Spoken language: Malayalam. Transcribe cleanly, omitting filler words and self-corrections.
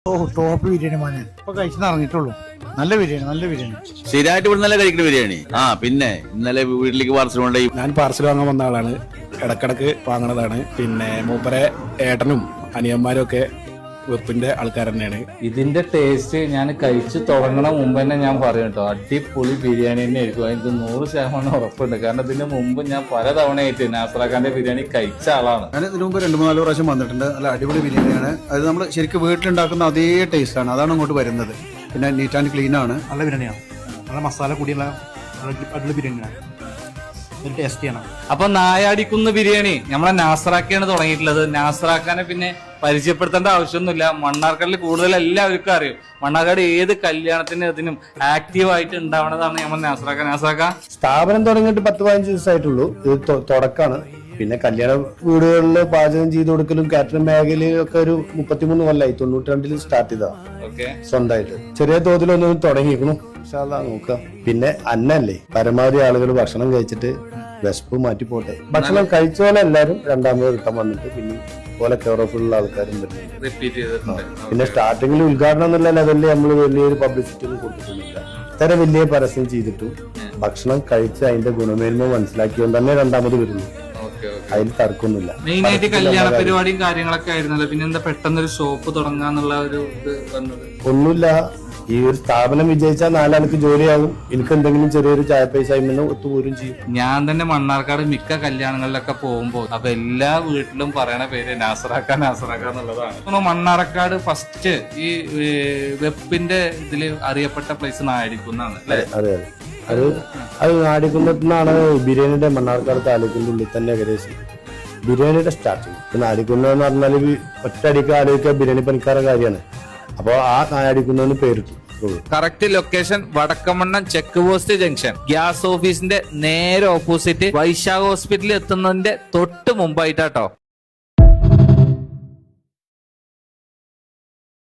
ഓ ടോപ്പ് ബിരിയാണി മോനെ ഇപ്പൊ കഴിച്ചു ഇറങ്ങിയിട്ടുള്ളൂ. നല്ല ബിരിയാണി, നല്ല ബിരിയാണി. സ്ഥിരമായിട്ട് ഇവിടെ നല്ല കഴിക്കുന്ന ബിരിയാണി. പിന്നെ ഇന്നലെ വീട്ടിലേക്ക് പാർസൽ കൊണ്ടുപോയി. ഞാൻ പാർസൽ വാങ്ങാൻ വന്ന ആളാണ്, ഇടക്കിടക്ക് വാങ്ങണതാണ്. പിന്നെ മൂപ്പരെ ഏട്ടനും അനിയന്മാരും ഒക്കെ വെപ്പിന്റെ ആൾക്കാർ തന്നെയാണ്. ഇതിന്റെ ടേസ്റ്റ് ഞാൻ കഴിച്ചു തുടങ്ങണ മുമ്പ് തന്നെ ഞാൻ പറയും കേട്ടോ, അടിപൊളി ബിരിയാണി തന്നെ ആയിരിക്കും. എനിക്ക് 100% ഉറപ്പുണ്ട്. കാരണം ഇതിന് മുമ്പ് ഞാൻ പല തവണയായിട്ട് നാസറാഖാന്റെ ബിരിയാണി കഴിച്ച ആളാണ്. ഞാൻ ഇതിനു മുമ്പ് 2-3 പ്രാവശ്യം വന്നിട്ടുണ്ട്. നല്ല അടിപൊളി ബിരിയാണിയാണ്. അത് നമ്മൾ ശരിക്കും വീട്ടിലുണ്ടാക്കുന്ന അതേ ടേസ്റ്റാണ്, അതാണ് ഇങ്ങോട്ട് വരുന്നത്. പിന്നെ നീറ്റ് ആൻഡ് ക്ലീൻ ആണ്. നല്ല ബിരിയാണിയാണ്, നല്ല മസാല കൂടിയുള്ള അടിപൊളി ബിരിയാണിയാണ്. ഒരു ടേസ്റ്റിയാണ്. അപ്പൊ നായാടിക്കുന്ന് ബിരിയാണി നമ്മളെ നാസറാക്കയാണ് തുടങ്ങിയിട്ടുള്ളത്. നാസറാക്കാനെ പിന്നെ പരിചയപ്പെടുത്തേണ്ട ആവശ്യമൊന്നുമില്ല. മണ്ണാർക്കാടിൽ കൂടുതൽ എല്ലാവർക്കും അറിയും. മണ്ണാർക്കാട് ഏത് കല്യാണത്തിനും ഇതിനും ആക്റ്റീവായിട്ട് ഉണ്ടാവണതാണ് നമ്മൾ നാസറാക്ക. നാസറാക്ക സ്ഥാപനം തുടങ്ങിയിട്ട് 10-15 ദിവസമായിട്ടുള്ളൂ. ഇത് തുടക്കാണ്. പിന്നെ കല്യാണ വീടുകളിൽ പാചകം ചെയ്ത് കൊടുക്കലും കാറ്ററിംഗ് മേഖലയിലും ഒക്കെ ഒരു 33 കൊല്ലായി. 92 സ്റ്റാർട്ട് ചെയ്താ സ്വന്തമായിട്ട്. ചെറിയ തോതിലൊന്നും തുടങ്ങിയിരിക്കണം. നോക്കാം. പിന്നെ അന്നല്ലേ പരമാവധി ആളുകൾ ഭക്ഷണം കഴിച്ചിട്ട് വിശപ്പ് മാറ്റി പോട്ടെ. ഭക്ഷണം കഴിച്ച പോലെ എല്ലാരും രണ്ടാമത് കിട്ടാൻ വന്നിട്ട് പിന്നെ പോലെ കെയർഫുള്ള ആൾക്കാരും വരുന്നുണ്ട്. പിന്നെ സ്റ്റാർട്ടിങ്ങിൽ ഉദ്ഘാടനം എന്നുള്ള ലെവലിൽ നമ്മൾ വലിയൊരു പബ്ലിസിറ്റി ഒന്നും കൊടുത്തിട്ടൊന്നുമില്ല. ഇത്ര വലിയ പരസ്യം ചെയ്തിട്ടും ഭക്ഷണം കഴിച്ച് അതിന്റെ ഗുണമേന്മ മനസ്സിലാക്കിയോണ്ട് തന്നെ രണ്ടാമത് വരുന്നു. അതിൽ തർക്കമൊന്നുമില്ല. മെയിനായിട്ട് കല്യാണ പരിപാടിയും കാര്യങ്ങളൊക്കെ ആയിരുന്നല്ലോ. പിന്നെ എന്താ പെട്ടെന്നൊരു ഷോപ്പ് തുടങ്ങാന്നുള്ള ഒരു ഇത് വന്നത്? ഒന്നുമില്ല, ഈ ഒരു സ്ഥാപനം വിജയിച്ചാൽ 4 ആൾക്ക് ജോലിയാവും. എനിക്ക് എന്തെങ്കിലും ചെറിയൊരു ചായ പൈസ ഒത്തുപോരും ചെയ്യും. ഞാൻ തന്നെ മണ്ണാർക്കാട് മിക്ക കല്യാണങ്ങളിലൊക്കെ പോകുമ്പോൾ അപ്പൊ എല്ലാ വീട്ടിലും പറയണ പേര് നാസറാക്ക എന്നുള്ളതാണ്. മണ്ണാർക്കാട് ഫസ്റ്റ് ഈ വെപ്പിന്റെ ഇതില് അറിയപ്പെട്ട പ്ലേസ് നായാടിക്കുന്നാണ്. അതെ അതെ, അത് നാടിക്കുന്നതിനാണ് ബിരിയാണിയുടെ മണ്ണാർക്കാട് താലൂക്കിന്റെ ഉള്ളിൽ തന്നെ ഏകദേശം ബിരിയാണിയുടെ സ്റ്റാർട്ടിങ്. നാടിക്കുന്ന എന്ന് പറഞ്ഞാൽ ഒറ്റയടിക്ക് ആലോചിക്കുക ബിരിയാണി പണിക്കാരുടെ കാര്യമാണ്. അപ്പൊ ആ നായാടിക്കുന്നതിന് പേരിട്ടു. Correct location Vadakkamannam check post junction, gas ഓഫീസിന്റെ നേരെ ഓപ്പോസിറ്റ് വൈശാഖ് ഹോസ്പിറ്റലിൽ എത്തുന്നതിന്റെ തൊട്ട് മുമ്പായിട്ടാട്ടോ.